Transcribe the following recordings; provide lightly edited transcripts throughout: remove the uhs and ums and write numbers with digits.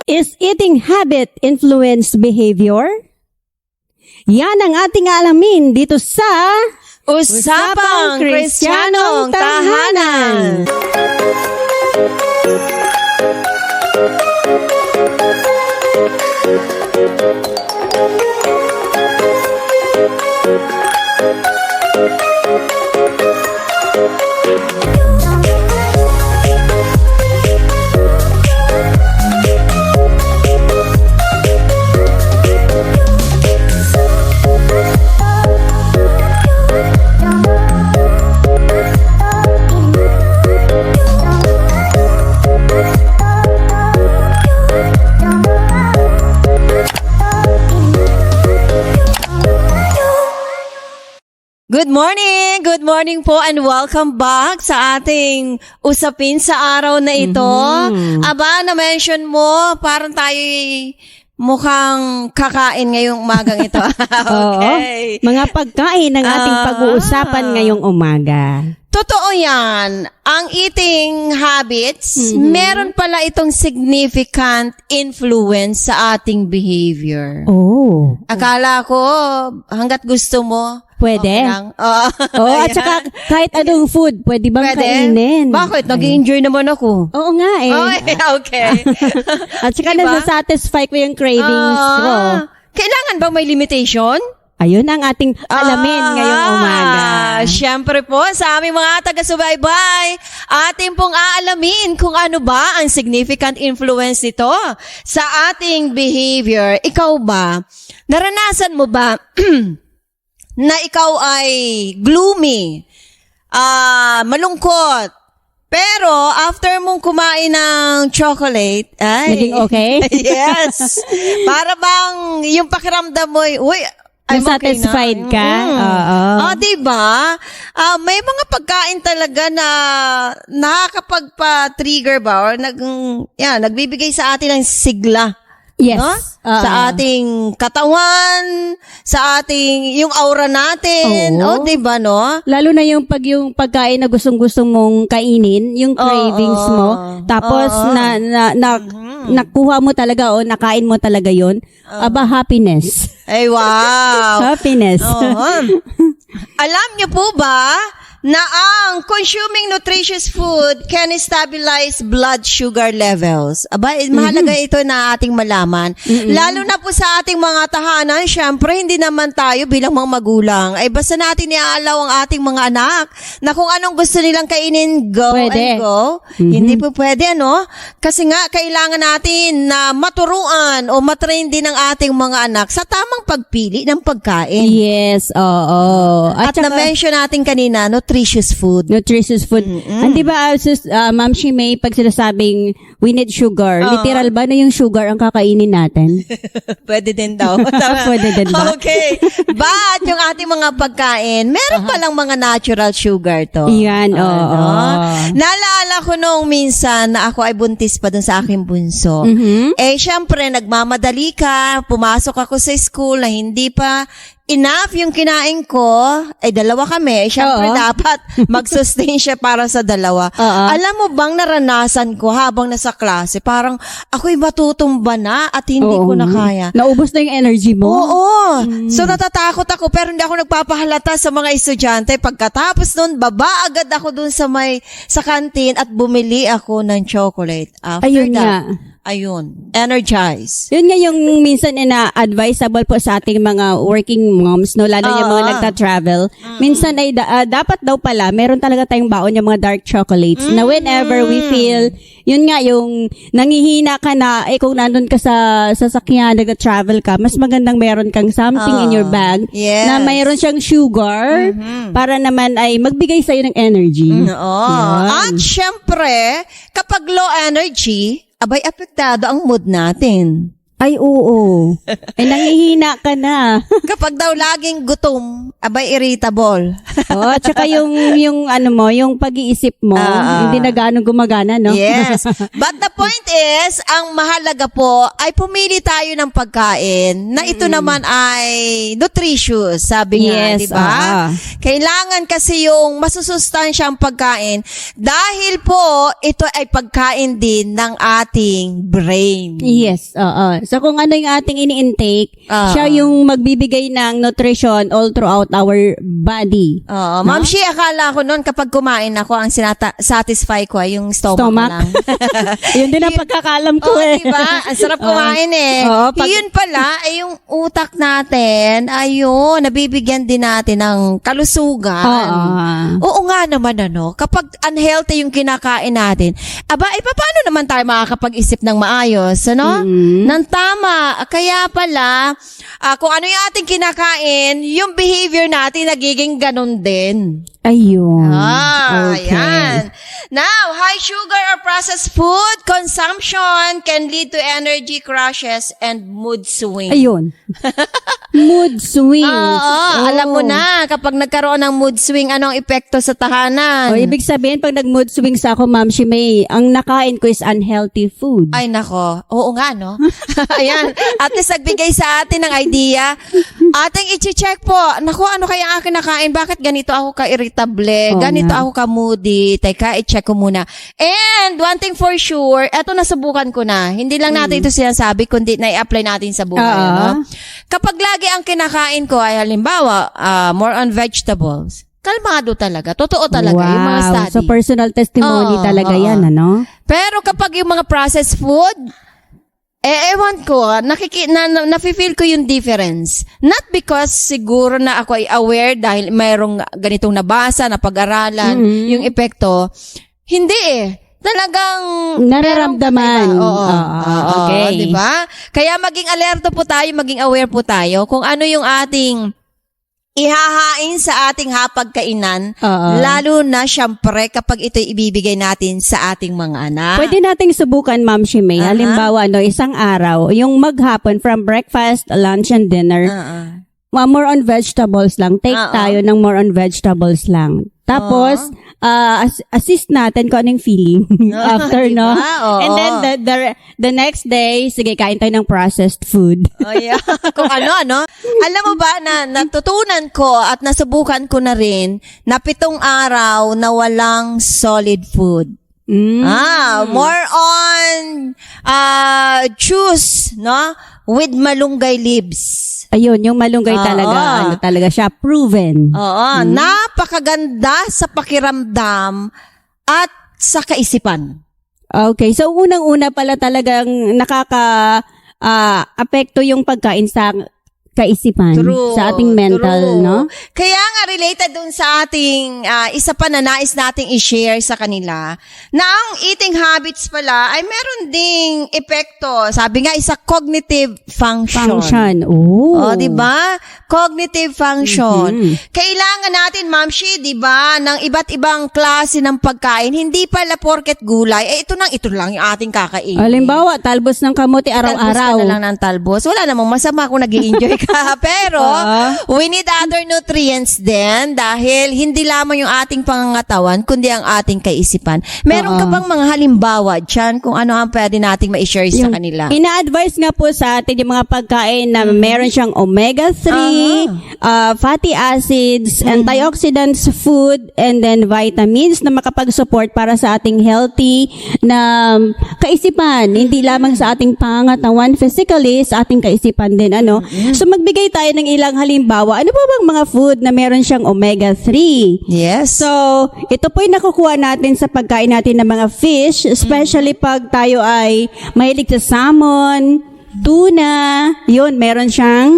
Is eating habit influence behavior? Yan ang ating alamin dito sa Usapang Kristyanong Tahanan. Good morning po and welcome back sa ating usapin sa araw na ito. Aba, na-mention mo, parang tayo mukhang kakain ngayong umagang ito. Okay. Oo, mga pagkain ang ating pag-uusapan ngayong umaga. Totoo yan. Ang eating habits, meron pala itong significant influence sa ating behavior. Oh. Akala ko, hanggat gusto mo, Pwede. okay lang. At saka kahit anong food, pwede bang kainin? Bakit? Nag-enjoy naman ako. Oo nga eh. Okay. At saka Diba? nasa-satisfy ko yung cravings ko. Kailangan bang may limitation? Ayun ang ating alamin ngayong umaga. Siyempre po, sa aming mga taga-subaybay, ating pong aalamin kung ano ba ang significant influence nito sa ating behavior. Ikaw ba? Naranasan mo ba na ikaw ay gloomy, malungkot, pero after mong kumain ng chocolate, ay, Naging okay? Yes. Para bang yung pakiramdam mo, uy, I'm okay na. Satisfied ka? Oo. Diba? May mga pagkain talaga na nakakapagpa-trigger ba or nagbibigay sa atin ng sigla. Yes. No? Sa ating katawan, sa ating, yung aura natin. Oo. Diba, no? Lalo na yung pagkain na gustong-gusto mong kainin, yung cravings mo, tapos nakuha mo talaga o nakain mo talaga yon, aba, happiness. Ay, wow. Happiness. Alam niyo po ba na ang consuming nutritious food can stabilize blood sugar levels? Aba, mahalaga ito na ating malaman. Lalo na po sa ating mga tahanan, syempre, hindi naman tayo bilang mga magulang. Ay, basta natin iaalaw ang ating mga anak na kung anong gusto nilang kainin, go Pwede. and go. Hindi po pwede, ano? Kasi nga, kailangan natin na maturuan o matrain din ang ating mga anak sa tamang pagpili ng pagkain. Yes, oo. At saka, na-mention natin kanina, nutritious food. nutritious food. Hindi ba, Ma'am Shimei, pag sinasabing we need sugar, literal ba na yung sugar ang kakainin natin? Pwede din daw. Pwede din ba? Okay. But yung ating mga pagkain, meron palang mga natural sugar to. Yan, oo. Naalala ko nung minsan na ako ay buntis pa dun sa aking bunso. Syempre, nagmamadali ka, pumasok ako sa school na hindi pa enough yung kinain ko, ay dalawa kami. Syempre, dapat mag-sustain siya para sa dalawa. Alam mo bang naranasan ko habang nasa klase, parang ako'y matutumba na at hindi ko na kaya. Naubos na yung energy mo? Oo. So, natatakot ako pero hindi ako nagpapahalata sa mga estudyante. Pagkatapos nun, baba agad ako dun sa kantin at bumili ako ng chocolate. After Ayun that, nga. energize. Yun nga yung minsan advisable po sa ating mga working moms, no, lalo yung mga nagta-travel. Minsan ay dapat daw pala meron talaga tayong baon yung mga dark chocolates na whenever we feel, yun nga yung nangihina ka na, kung nandun ka sa sasakyan, nagta-travel ka, mas magandang meron kang something in your bag na mayroon siyang sugar para naman ay magbigay sa'yo ng energy. At syempre, kapag low energy, abay apektado ang mood natin. Ay, oo. Nangihina ka na. Kapag daw laging gutom, abay irritable. Oh, tsaka yung ano mo, yung pag-iisip mo, hindi na gaano gumagana, no? Yes. But the point is, ang mahalaga po ay pumili tayo ng pagkain na ito naman ay nutritious, sabi nga, Yes, di ba? Kailangan kasi yung masusustansyang pagkain dahil po ito ay pagkain din ng ating brain. Yes, oo. So kung ano yung ating ini-intake, Ah. siya yung magbibigay ng nutrition all throughout our body. Oo. Ma'am Shi, akala ko noon kapag kumain ako, ang satisfy ko ay yung stomach, Stomach? lang. Yun din ang pagkakalam ko Oo, eh. diba? Ang sarap kumain eh. Oo, Yun pala, ay yung utak natin, ayun, nabibigyan din natin ng kalusugan. Oo nga naman, ano, kapag unhealthy yung kinakain natin, aba, paano naman tayo makakapag-isip ng maayos, ano? Nang tama. Kaya pala, kung ano yung ating kinakain, yung behavior natin nagiging ganun din. Ayun. Okay. Ayan. Now, high sugar or processed food consumption can lead to energy crashes and mood swings. Ayun. Mood swings. Oo, alam mo na, kapag nagkaroon ng mood swing, anong epekto sa tahanan? O, ibig sabihin, pag nag-mood swings ako, Ma'am Shimei, ang nakain ko is unhealthy food. Ay, nako. Oo nga, no? Ayan. At least nagbigay sa atin ng idea. Ating i-check po. Nako, ano kaya ang akin nakain? Bakit ganito ako ka-irritable? Oo Ganito nga. ako ka-moody? Teka, i-check ko muna. And one thing for sure, eto nasubukan ko na. Hindi lang natin ito sinasabi, kundi na-i-apply natin sa buhay. No? Kapag lagi ang kinakain ko ay halimbawa, more on vegetables, kalmado talaga. Totoo talaga yung mga study. So personal testimony Oo, talaga oo. yan, ano? Pero kapag yung mga processed food, ewan ko, nafe-feel ko yung difference. Not because siguro na ako ay aware dahil mayroong ganitong nabasa, na pag-aralan, yung epekto. Hindi eh. Talagang Nararamdaman. meron ka. Oo. Okay. Diba? Kaya maging alerto po tayo, maging aware po tayo kung ano yung ating ihahain sa ating hapagkainan, Oo. lalo na syempre kapag ito'y ibibigay natin sa ating mga anak. Pwede nating subukan, Ma'am Shimei. Halimbawa, isang araw, yung maghapon from breakfast, lunch, and dinner, more on vegetables lang. Take tayo ng more on vegetables lang. Tapos, assist natin kung anong feeling after, no? Diba? Oo. And then, the next day, sige, kain tayo ng processed food. Oh, yeah. Kung ano. Alam mo ba na natutunan ko at nasubukan ko na rin na 7 araw na walang solid food. More on juice, no? With malunggay leaves. Ayun, yung malunggay talaga, talaga siya, proven. Oo, napakaganda sa pakiramdam at sa kaisipan. Okay, so unang-una pala talagang apekto yung pagkain sa kaisipan, sa ating mental, true. no? Kaya nga related dun sa ating isa pa na nais nating i-share sa kanila na ang eating habits pala ay meron ding epekto. Sabi nga, isa cognitive function. Oh, di ba? Cognitive function. Kailangan natin, Ma'am Shi, di ba, ng iba't ibang klase ng pagkain. Hindi pala porket gulay. Ito lang yung ating kakainin. Halimbawa, talbos ng kamote Talbos araw-araw. ka na lang ng talbos. Wala namang masama kung nag-i-enjoy ka. Pero, we need other nutrients din dahil hindi lamang yung ating pangangatawan, kundi ang ating kaisipan. Meron ka bang mga halimbawa dyan kung ano ang pwede nating ma-share sa kanila? Ina-advise nga po sa atin yung mga pagkain na meron siyang omega-3, fatty acids, antioxidants food, and then vitamins na makapag-support para sa ating healthy na kaisipan. Hindi lamang sa ating pangangatawan physically, sa ating kaisipan din. So, magbigay tayo ng ilang halimbawa. Ano ba bang mga food na meron siyang omega-3? Yes. So, ito po yung nakukuha natin sa pagkain natin ng mga fish, especially pag tayo ay mahilig sa salmon, tuna, yun, meron siyang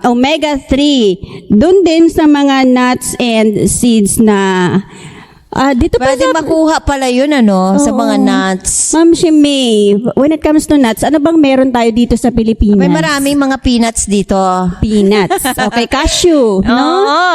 omega-3. Doon din sa mga nuts and seeds na Dito pa Pwede sa... makuha pala yun, sa mga nuts. Ma'am Shimei, when it comes to nuts, ano bang meron tayo dito sa Pilipinas? May maraming mga peanuts dito. Peanuts. Okay, cashew, no? Oo,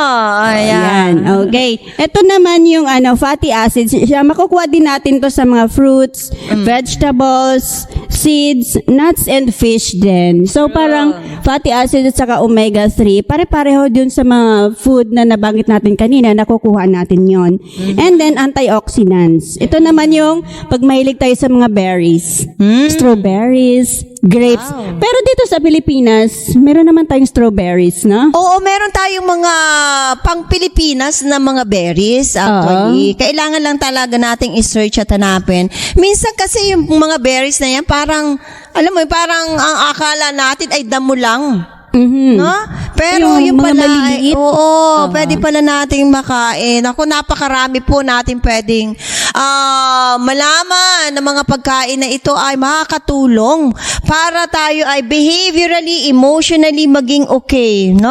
ayan. Okay. Ito naman yung fatty acids. Siya, makukuha din natin to sa mga fruits, vegetables, seeds, nuts, and fish din. So, parang fatty acids at saka omega-3, pare-pareho dun sa mga food na nabanggit natin kanina, nakukuha natin yon. And then, antioxidants. Ito naman yung pag mahilig tayo sa mga berries. Strawberries, grapes. Pero dito sa Pilipinas, meron naman tayong strawberries, no? Oo, meron tayong mga pang-Pilipinas na mga berries, actually. Kailangan lang talaga nating i-search at hanapin. Minsan kasi yung mga berries na yan, parang, alam mo, parang ang akala natin ay damo lang. No? Pero yung mga pala, maliliit. pwede pala nating makain. Ako, napakarami po natin pwedeng malaman na mga pagkain na ito ay makakatulong para tayo ay behaviorally, emotionally maging okay, no?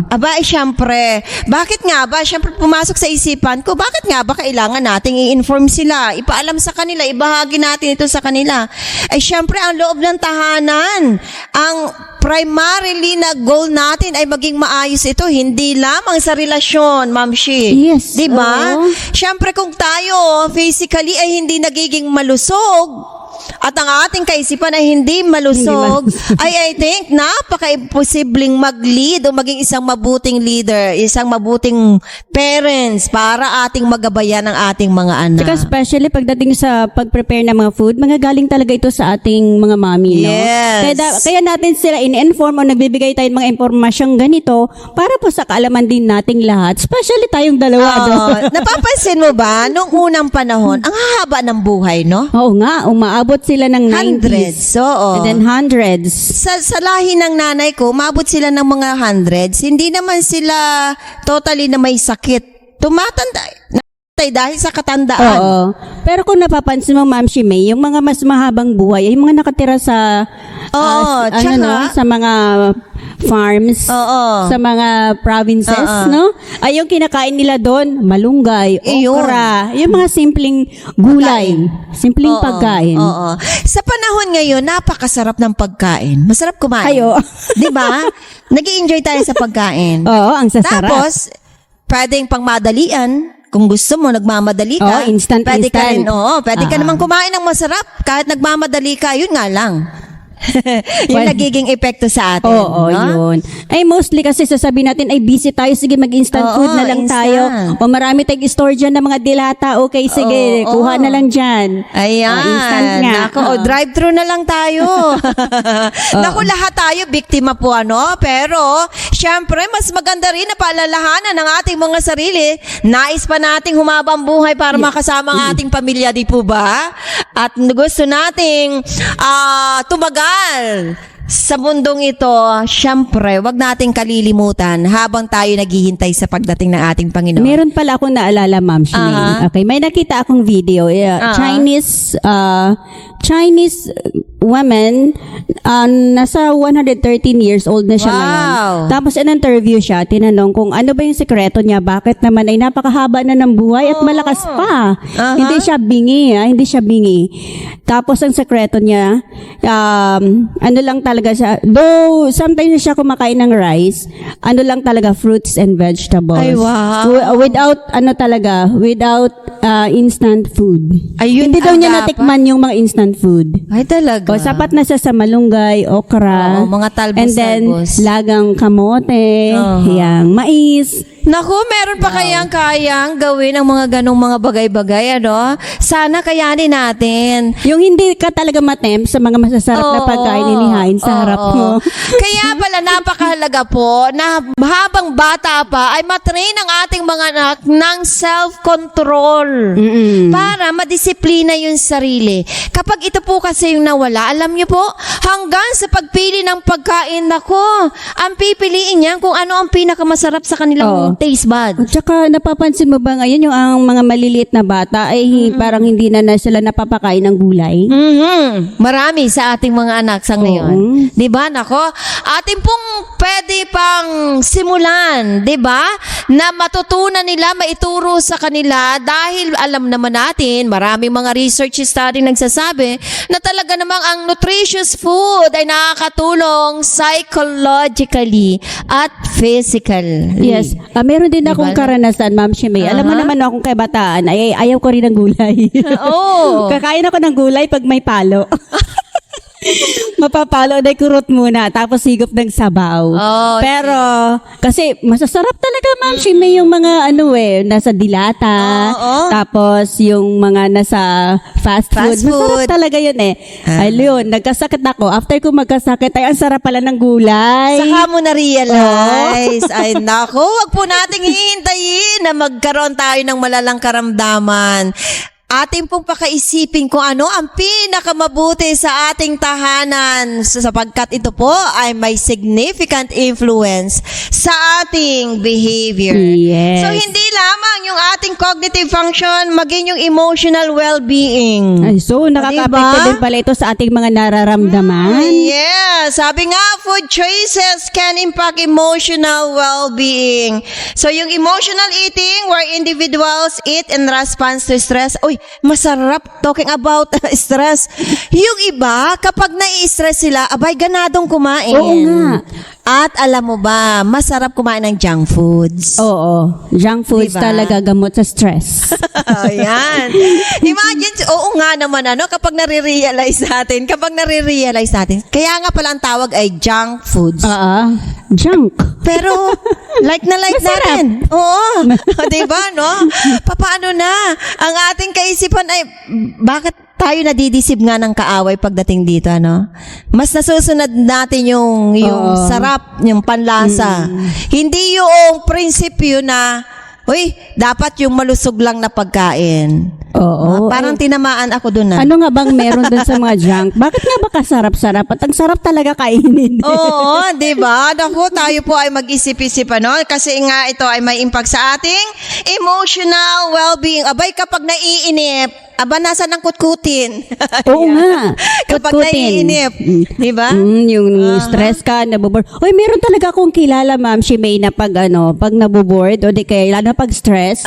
Aba, syempre, bakit nga ba? Syempre, pumasok sa isipan ko, bakit nga ba kailangan nating i-inform sila, ipaalam sa kanila, ibahagi natin ito sa kanila? Ay, syempre, ang loob ng tahanan, ang primarily na goal natin ay maging maayos ito, hindi lamang sa relasyon, Ma'am Shi. Yes. Diba? Siyempre kung tayo physically ay hindi nagiging malusog, at ang ating kaisipan ay hindi malusog, ay I think napaka-imposibleng mag-lead o maging isang mabuting leader, isang mabuting parents para ating magabayan ang ating mga anak. Saka especially pagdating sa pag-prepare ng mga food, magagaling talaga ito sa ating mga mami, no? Yes. Kaya natin sila in-inform o nagbibigay tayo ng mga impormasyong ganito para po sa kaalaman din nating lahat, especially tayong dalawa. no? Napapansin mo ba, nung unang panahon, ang hahaba ng buhay, no? Oo nga, umaabot sila ng 90s. Hundreds, oo. And then hundreds. Sa lahi ng nanay ko, umabot sila ng mga hundreds. Hindi naman sila totally na may sakit. Tumatanda dahil sa katandaan. Oo. Pero kung napapansin mo, Ma'am Shimei, yung mga mas mahabang buhay, ay yung mga nakatira sa sa mga farms, sa mga provinces, no? Ay yung kinakain nila doon, malunggay, okra, yung mga simpleng gulay, simpleng pagkain. Sa panahon ngayon, napakasarap ng pagkain. Masarap kumain. Ayo. 'Di ba? Nag-i-enjoy tayo sa pagkain. Oo, ang sasarap. Tapos, pwedeng pangmadalian. Kung gusto mo, nagmamadali ka. Instant. Pwede ka naman kumain ng masarap. Kahit nagmamadali ka, yun nga lang. Yung nagiging epekto sa atin. Oo, no? yun. Ay, mostly kasi sasabihin natin, ay busy tayo, sige mag-instant food na lang tayo. O marami tayong store dyan ng mga dilata, okay, sige, kuha na lang dyan. Ayan. Instant nga. Nako, drive-thru na lang tayo. Naku, lahat tayo, biktima po, Pero, syempre, mas maganda rin na paalalahanan ng ating mga sarili. Nais pa nating humabang buhay para makasama ang ating pamilya, di po ba? At gusto nating tumagal sa mundong ito, syempre, wag nating kalilimutan habang tayo naghihintay sa pagdating ng ating Panginoon. Meron pala akong naalala, Ma'am Shimei. Okay, may nakita akong video. Chinese woman, nasa 113 years old na siya ngayon. Tapos in-interview siya, tinanong kung ano ba yung sekreto niya, bakit naman ay napakahaba na ng buhay at malakas pa. Hindi siya bingi. Tapos ang sekreto niya, ano lang talaga siya, though sometimes siya kumakain ng rice, ano lang talaga, fruits and vegetables. Ay, wow. Without instant food. Ayun, hindi daw niya natikman yung mga instant food. Ay, talaga. O, sapat na siya sa malunggay, okra, mga talbos. and then lagang kamote, yang mais. Naku, meron pa kayang gawin ang mga ganong mga bagay-bagay, Sana kayanin natin. Yung hindi ka talaga matempt sa mga masasarap na pagkain inihain sa harap mo. Kaya pala napakahalaga po na habang bata pa ay matrain ang ating mga anak ng self-control para madisiplina yung sarili. Kapag ito po kasi yung nawala, alam niyo po, hanggang sa pagpili ng pagkain, nako, ang pipiliin niyan kung ano ang pinakamasarap sa kanilang Yung taste bud. At saka napapansin mo ba ngayon yung ang mga maliliit na bata ay parang hindi na sila napapakain ng gulay? Marami sa ating mga anak sa ngayon. 'Di ba? Nako, atin pong pwede pang simulan, 'di ba? Na matutunan nila, maituro sa kanila dahil alam naman natin, maraming mga research study nagsasabi na talaga namang ang nutritious food ay nakakatulong psychologically at physically. Yes. Meron din akong karanasan, Ma'am Shimei. Alam mo naman akong kabataan, ay ayaw ko rin ng gulay. Oh. Kakain ako ng gulay pag may palo. Mapapalo na kurot muna, tapos higop ng sabaw. Oh, pero, kasi masasarap talaga, Ma'am Shimei, yung mga nasa dilata. Tapos, yung mga nasa fast food. Masarap talaga yun eh. Ayun, nagkasakit ako. After ko magkasakit, ay ang sarap pala ng gulay. Saka mo na-realize. Ay, naku, wag po nating hihintayin na magkaroon tayo ng malalang karamdaman. Ating pong pakaisipin kung ano ang pinakamabuti sa ating tahanan sapagkat ito po ay may significant influence sa ating behavior. Yes. So, hindi lamang yung ating cognitive function, maging yung emotional well-being. Ay, so, nakaka-apekto din pala ito sa ating mga nararamdaman. Yes. Sabi nga, food choices can impact emotional well-being. So, yung emotional eating where individuals eat in response to stress. Uy, masarap talking about stress. Yung iba, kapag nai-stress sila, abay, ganadong kumain. Oo nga. At alam mo ba, masarap kumain ng junk foods. Oo. Junk foods Diba? talaga gamot sa stress. Ayan. Imagine, oo nga naman, kapag nare-realize natin, kaya nga pala ang tawag ay junk foods. Junk. Pero, like na like Masarap. natin. Oo. Diba, no? Papaano na? Ang ating kaisipan ay, bakit tayo nadidisib nga ng kaaway pagdating dito, ano? Mas nasusunod natin yung sarap, yung panlasa. Hindi yung prinsipyo na, uy, dapat yung malusog lang na pagkain. Oo. Parang tinamaan ako dun na. Ano nga bang meron dun sa mga junk? Bakit nga ba kasarap-sarap? At ang sarap talaga kainin. Oo, di ba? Naku, tayo po ay mag-isip-isip, kasi nga ito ay may impact sa ating emotional well-being. Abay, kapag naiinip, nasa ng kutkutin. Oo nga. Kapag Kutkutin. naiinip, di ba? Yung stress ka, nabobord. Oy, meron talaga akong kilala, Ma'am Shimei, na pag nabobord, o di kaya, lalo pag stress,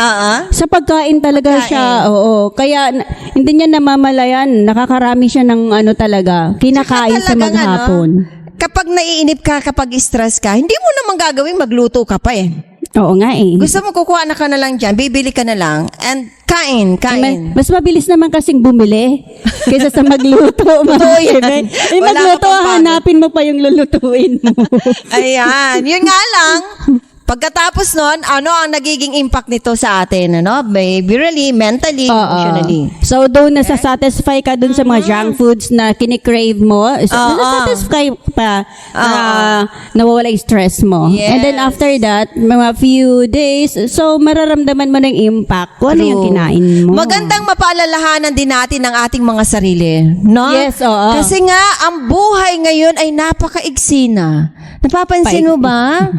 sa pagkain talaga siya, oo. Kaya, hindi niya namamalayan, nakakarami siya ng talaga, kinakain sa talagang, maghapon. Kapag naiinip ka, kapag stress ka, hindi mo naman gagawin, magluto ka pa eh. Oo nga eh. Gusto mo kukuha na ka na lang dyan, bibili ka na lang, and kain. Mas mabilis naman kasing bumili kaysa sa magluto. Totoo yan. Wala Magluto, ka pang pagod. hanapin mo pa yung lulutuin mo. Ayan. Yun nga lang, pagkatapos nun, ano ang nagiging impact nito sa atin? Behaviorally, mentally, emotionally. So, doon nasa-satisfy ka dun sa mga junk foods na kinikrave mo, nasa-satisfy pa na nawawala yung stress mo. Yes. And then after that, mga few days, so mararamdaman mo ng impact kung ano yung kinain mo. Magandang mapaalalahanan din natin ang ating mga sarili. No? Yes, oo. Kasi nga, ang buhay ngayon ay napakaigsi na. Napapansin mo ba?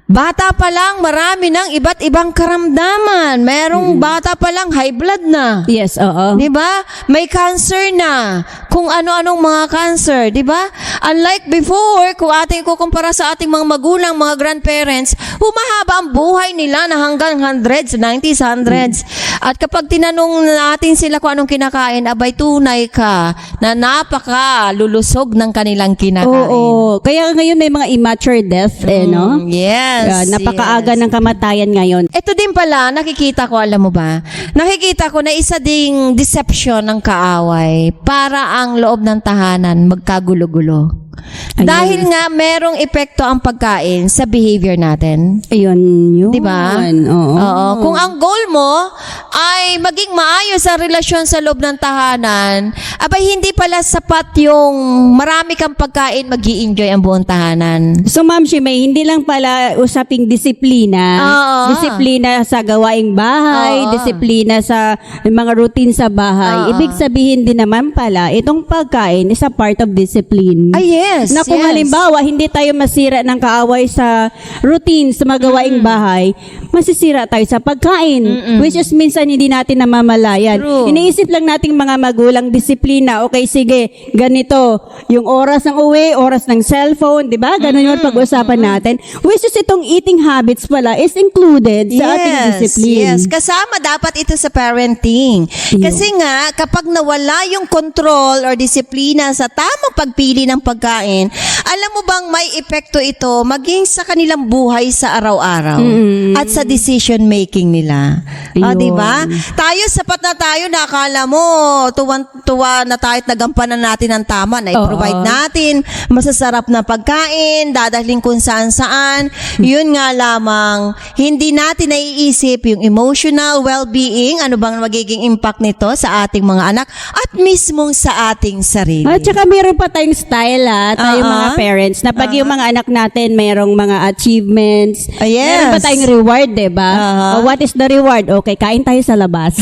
Bata pa lang, marami ng iba't ibang karamdaman. Merong bata pa lang, high blood na. Yes, oo. Di ba? May cancer na. Kung ano-anong mga cancer, di ba? Unlike before, kung ating ikukumpara sa ating mga magulang, mga grandparents, humahaba ang buhay nila na hanggang hundreds, 90s, hundreds. At kapag tinanong natin sila kung anong kinakain, abay tunay ka na napaka lulusog ng kanilang kinakain. Oo. Kaya ngayon may mga immature death, no? Yes. Napakaaga ng kamatayan ngayon. Ito din pala, nakikita ko, alam mo ba? Nakikita ko na isa ding deception ng kaaway para ang loob ng tahanan magkagulo-gulo. Ayun. Dahil nga merong epekto ang pagkain sa behavior natin. Ayun, yun. Di ba? Oo. Kung ang goal mo ay maging maayos ang relasyon sa loob ng tahanan, abay hindi pala sapat yung marami kang pagkain, mag-i-enjoy ang buong tahanan. So, Ma'am Shimei, hindi lang pala usaping disiplina. Oo. Disiplina sa gawaing bahay, Oo. disiplina sa mga routine sa bahay. Oo. Ibig sabihin din naman pala, itong pagkain is a part of discipline. Ay, yes. Na kung yes. halimbawa, hindi tayo masira ng kaaway sa routine, sa magawaing bahay, masisira tayo sa pagkain. Which is minsan hindi natin namamalayan. True. Iniisip lang nating mga magulang disiplina. Okay, sige, ganito. Yung oras ng uwi, oras ng cellphone, di ba? Ganun yung pag-usapan natin. Which is itong eating habits pala is included sa ating discipline. Yes, kasama dapat ito sa parenting. Kasi nga, kapag nawala yung control or disiplina sa tamang pagpili ng pagkain, alam mo bang may epekto ito maging sa kanilang buhay sa araw-araw at sa decision making nila. Ayun. Di ba? Tayo, sapat na tayo na akala mo, tuwan-tuwa na tayo at nagampanan natin ang tama na i-provide natin masasarap na pagkain, dadalhin kung saan-saan. Yun nga lamang, hindi natin naiisip yung emotional well-being, ano bang magiging impact nito sa ating mga anak at mismong sa ating sarili. At saka meron pa tayong style tayong mga parents, na pag yung mga anak natin mayroong mga achievements, Yes. meron pa tayong reward, diba? What is the reward? Okay, kain tayo sa labas.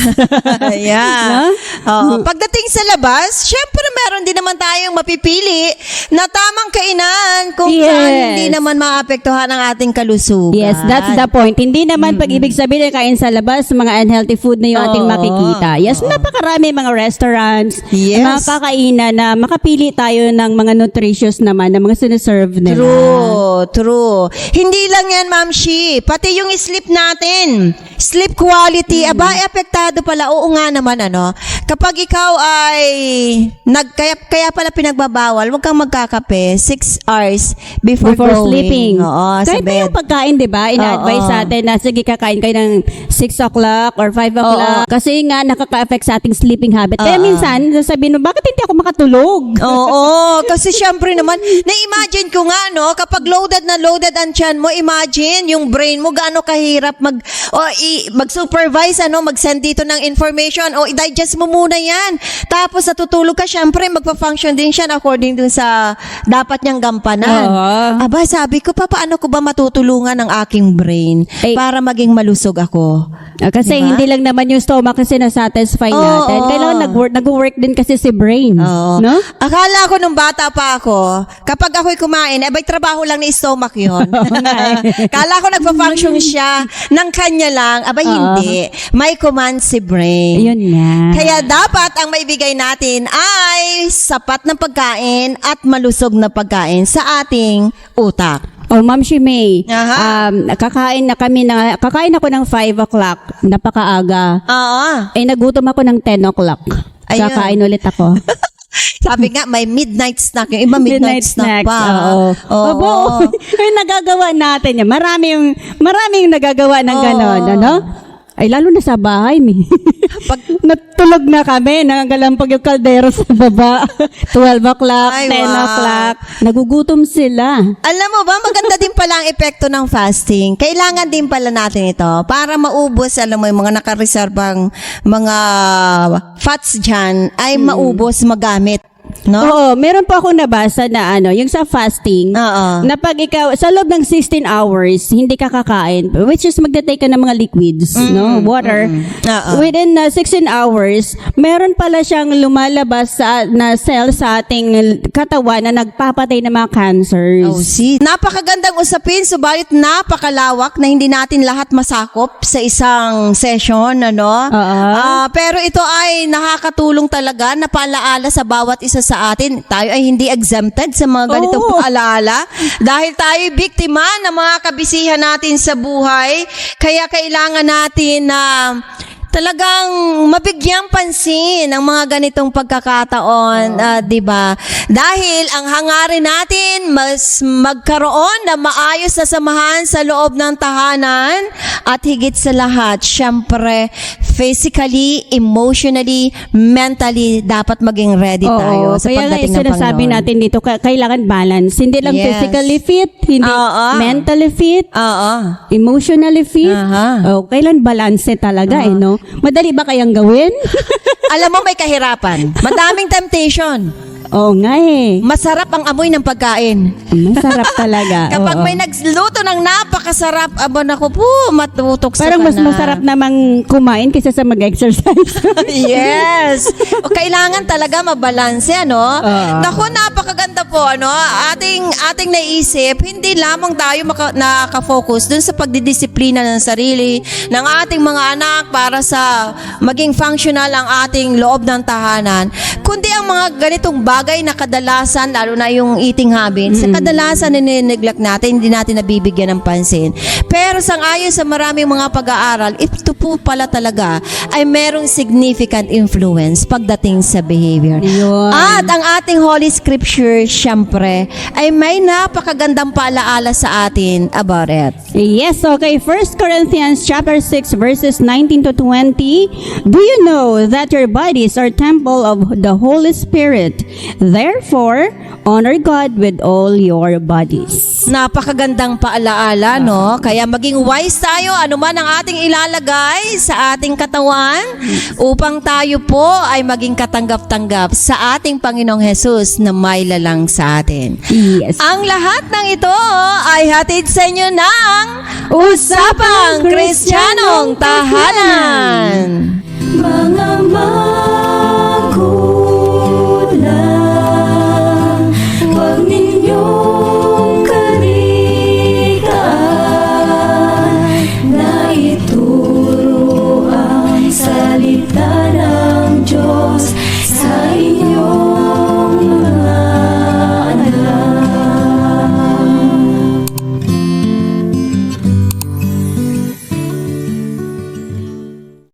Yeah. No? Oo. Pagdating sa labas, syempre meron din naman tayong mapipili na tamang kainan kung saan hindi naman maapektuhan ang ating kalusugan. Yes, that's the point. Hindi naman pag-ibig sabihin na kain sa labas, mga unhealthy food na yung ating makikita. Yes, napakarami mga restaurants, Yes. mga kakainan na makapili tayo ng mga nutritious naman na mga siniserve nila. True. Hindi lang yan, Ma'am Shi. Pati yung sleep natin. Sleep quality. Aba, apektado pala. Oo nga naman, ano. Kapag ikaw ay, kaya pala pinagbabawal, huwag kang magkakape 6 hours before going. Sleeping. Oo, sa Kahit na bed. yung pagkain, di ba? Ina-advise sa atin na sige, kakain kayo ng 6 o'clock or 5 o'clock. Kasi nga, nakaka-affect sa ating sleeping habit. Kaya minsan, sasabihin mo, bakit hindi ako makatulog? Oo, kasi syempre naman, na-imagine ko nga, no, kapag loaded na loaded ang tiyan mo, imagine yung brain mo, gaano kahirap mag-supervise, mag-send dito ng information, o i-digest mo muna yan. Tapos natutulog ka, syempre, magpa-function din siya according dun sa dapat niyang gampanan. Aba, sabi ko, paano ko ba matutulungan ang aking brain para maging malusog ako? Kasi Diba? hindi lang naman yung stomach kasi na-satisfy natin. Kailangan nag-work din kasi si brain. Oo. No? Akala ko nung bata pa ako, kapag ako'y kumain, abay trabaho lang ni stomach yun. Kala ko nagpa-function siya ng kanya lang, abay hindi. May command si brain. Yun nga. Kaya dapat ang maibigay natin ay sapat na pagkain at malusog na pagkain sa ating utak. Oh, Ma'am Shimei, Aha. kakain ako ng 5 o'clock, napakaaga. Oo. Nagutom ako ng 10 o'clock. Ayun. Kakain ulit ako. Sabi nga, may midnight snack. Yung iba midnight snack pa. Oo. Yung nagagawa natin yan. Maraming nagagawa ng ganon, ano? Ay, lalo na sa bahay, Pag natulog na kami, nangangalampag yung kaldero sa baba. 12 o'clock, Ay, 10 wow. o'clock. Nagugutom sila. Alam mo ba, maganda din pala ang epekto ng fasting. Kailangan din pala natin ito para maubos, alam mo, yung mga nakareserbang mga fats dyan ay maubos, magamit. No? Oo, meron pa akong nabasa na yung sa fasting, Oo. na pag ikaw, sa loob ng 16 hours, hindi ka kakain, which is magte-take ka ng mga liquids, no? Water. Oo. Within 16 hours, meron pala siyang lumalabas na cell sa ating katawan na nagpapatay ng mga cancers. Oh, see. Napakagandang usapin, subalit napakalawak na hindi natin lahat masakop sa isang session, ano? Pero ito ay nakakatulong talaga na paalaala sa bawat isa sa atin. Tayo ay hindi exempted sa mga ganitong paalaala dahil tayo biktima ng mga kabisihan natin sa buhay. Kaya kailangan natin na talagang mabigyang pansin ang mga ganitong pagkakataon, 'di ba? Dahil ang hangarin natin mas magkaroon ng maayos na samahan sa loob ng tahanan at higit sa lahat, syempre, physically, emotionally, mentally dapat maging ready tayo sa kaya pagdating ng sinasabi Panginoon. natin dito, kailangan balance. Hindi lang Yes. physically fit, hindi mentally fit, Oo. emotionally fit. Aha. Kailan balance talaga no? Madali ba kayang gawin? Alam mo, may kahirapan. Madaming temptation. Oo nga Masarap ang amoy ng pagkain. Masarap talaga. Kapag Oo. may nagluto ng napakasarap, abon ako po, matutok sa Parang mas masarap namang kumain kaysa sa mag-exercise. Yes. O, kailangan talaga mabalanse, ano? Naku, napakaganda po po, ating naisip, hindi lamang tayo nakafocus dun sa pagdidisiplina ng sarili, ng ating mga anak para sa maging functional ang ating loob ng tahanan, kundi ang mga ganitong bagay na kadalasan, lalo na yung eating habits, sa kadalasan ninineglect natin, hindi natin nabibigyan ng pansin. Pero sangayon sa maraming mga pag-aaral, ito po pala talaga ay merong significant influence pagdating sa behavior. Yun. At ang ating Holy Scripture, syempre, ay may napakagandang paalaala sa atin about it. Yes, okay. 1 Corinthians chapter 6 verses 19 to 20. Do you know that your bodies are temple of the Holy Spirit? Therefore, honor God with all your bodies. Napakagandang paalaala, no? Kaya maging wise tayo, anuman ang ating ilalagay sa ating katawan upang tayo po ay maging katanggap-tanggap sa ating Panginoong Hesus na may lalang sa atin. Yes. Ang lahat ng ito ay hatid sa inyo ng Usapang Kristiyanong Tahanan.